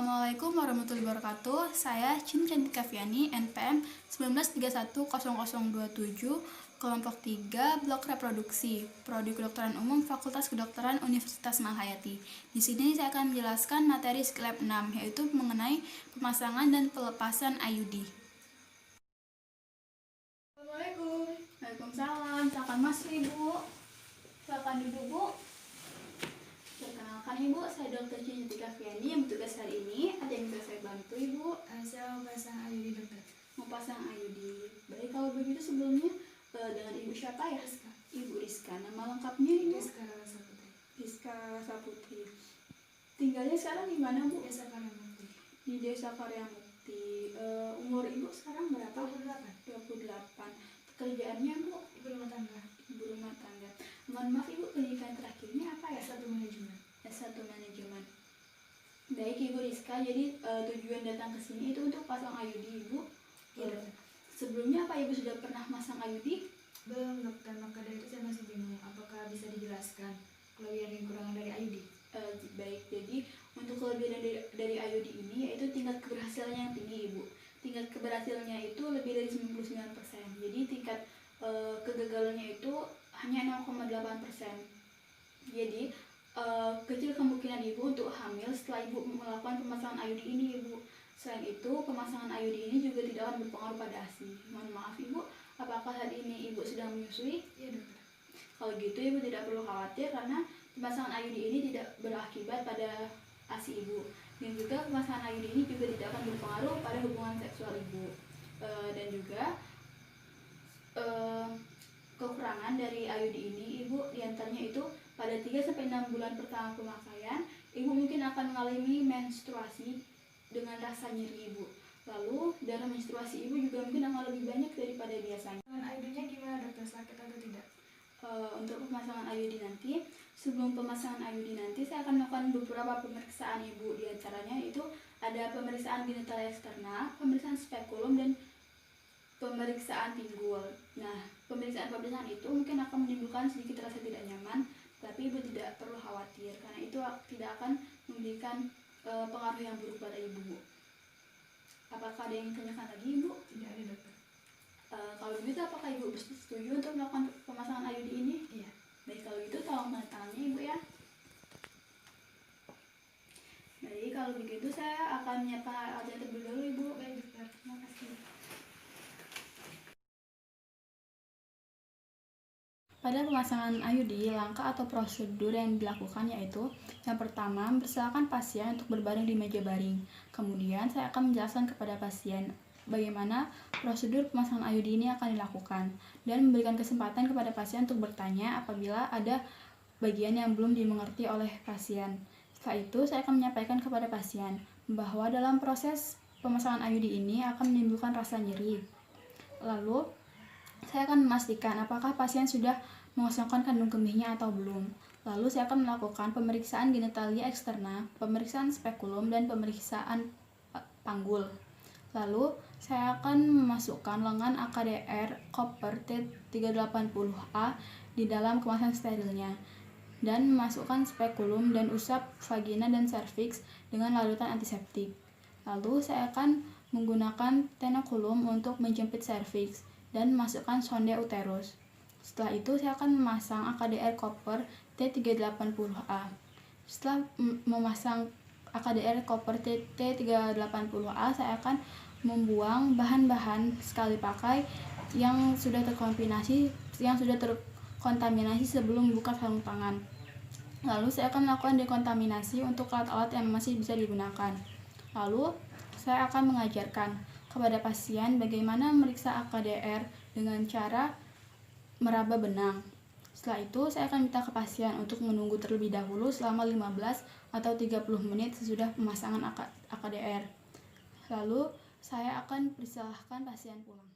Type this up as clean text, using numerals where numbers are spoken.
Assalamualaikum warahmatullahi wabarakatuh. Saya Cin Cantika Fiani, NPM 19310027, kelompok 3, blok reproduksi, Prodi Kedokteran Umum, Fakultas Kedokteran Universitas Malhayati. Di sini saya akan menjelaskan materi skill lab 6, yaitu mengenai pemasangan dan pelepasan IUD. Assalamualaikum. Waalaikumsalam. Silakan masuk, Ibu. Silakan duduk, Bu. Perkenalkan, Ibu, saya Dr. Cin Cantika Fiani yang bertugas hari ini. Ada yang bisa saya bantu, Ibu? Saya mau pasang IUD, dokter. Mau pasang IUD. Baik, kalau begitu sebelumnya dengan Ibu siapa ya? Rizka. Ibu Rizka. Nama lengkapnya, Ibu? Rizka Saputri. Rizka Saputri. Tinggalnya sekarang di mana, Bu? Desa Karyamukti. Di Desa Karyamukti. Umur Ibu sekarang berapa? 28. Pekerjaannya, Bu? Ibu rumah tangga. Ibu rumah tangga. Mohon maaf, Ibu, pendidikan terakhirnya apa ya? S1 manajemen. S1 manajemen. Baik, Ibu Rizka, jadi tujuan datang ke sini itu untuk pasang IUD, Ibu. Iya, dokter. Sebelumnya apa Ibu sudah pernah masang IUD? Belum, dokter. Maka dari itu saya masih bingung. Apakah bisa dijelaskan kelebihan dan kekurangan dari IUD? Baik, jadi untuk kelebihan dari IUD ini yaitu tingkat keberhasilannya yang tinggi, Ibu. Tingkat keberhasilannya itu lebih dari 99%. Jadi tingkat kegagalannya itu hanya 0,8%. Jadi kecil kemungkinan Ibu untuk hamil setelah Ibu melakukan pemasangan IUD ini, Ibu. Selain itu, pemasangan IUD ini juga tidak akan berpengaruh pada ASI. Mohon maaf, Ibu, apakah saat ini Ibu sedang menyusui? Iya, dokter. Kalau gitu, Ibu tidak perlu khawatir karena pemasangan IUD ini tidak berakibat pada ASI Ibu. Dan juga pemasangan IUD ini juga tidak akan berpengaruh pada hubungan seksual Ibu. Dan juga kekurangan dari IUD ini, Ibu, diantaranya itu pada 3-6 bulan pertama pemakaian, Ibu mungkin akan mengalami menstruasi dengan rasa nyeri, Ibu. Lalu darah menstruasi Ibu juga mungkin akan lebih banyak daripada biasanya. Dengan IUD-nya gimana, dokter? Sakit atau tidak? Untuk pemasangan IUD nanti, sebelum pemasangan IUD nanti saya akan melakukan beberapa pemeriksaan, Ibu. Di antaranya itu ada pemeriksaan genital eksternal, pemeriksaan spekulum, dan pemeriksaan pinggul. Nah, pemeriksaan itu mungkin akan menimbulkan sedikit rasa tidak nyaman, tapi Ibu tidak perlu khawatir karena itu tidak akan memberikan pengaruh yang buruk pada Ibu. Apakah ada yang ditanyakan lagi, Ibu? Tidak ada, dokter. Kalau begitu, apakah Ibu setuju untuk melakukan pemasangan IUD ini? Iya. Baik, kalau gitu tolong tanda tangannya, Ibu, ya. Baik, kalau begitu saya akan menyiapkan alat terlebih dahulu, Ibu. Baik, dokter. Terima kasih. Pada pemasangan IUD, langkah atau prosedur yang dilakukan yaitu yang pertama, mempersilakan pasien untuk berbaring di meja baring. Kemudian, saya akan menjelaskan kepada pasien bagaimana prosedur pemasangan IUD ini akan dilakukan dan memberikan kesempatan kepada pasien untuk bertanya apabila ada bagian yang belum dimengerti oleh pasien. Setelah itu, saya akan menyampaikan kepada pasien bahwa dalam proses pemasangan IUD ini akan menimbulkan rasa nyeri. Lalu, saya akan memastikan apakah pasien sudah mengosongkan kandung kemihnya atau belum. Lalu saya akan melakukan pemeriksaan genitalia eksterna, pemeriksaan spekulum, dan pemeriksaan panggul. Lalu saya akan memasukkan lengan AKDR Copper T380A di dalam kemasan sterilnya dan memasukkan spekulum dan usap vagina dan serviks dengan larutan antiseptik. Lalu saya akan menggunakan tenokulum untuk menjepit serviks dan memasukkan sonde uterus. Setelah itu saya akan memasang AKDR Copper T380A. Setelah memasang AKDR Copper T380A, saya akan membuang bahan-bahan sekali pakai yang sudah terkontaminasi sebelum membuka sarung tangan. Lalu saya akan melakukan dekontaminasi untuk alat-alat yang masih bisa digunakan. Lalu saya akan mengajarkan kepada pasien bagaimana memeriksa AKDR dengan cara meraba benang. Setelah itu, saya akan minta ke pasien untuk menunggu terlebih dahulu selama 15 atau 30 menit sesudah pemasangan AKDR. Lalu, saya akan persilahkan pasien pulang.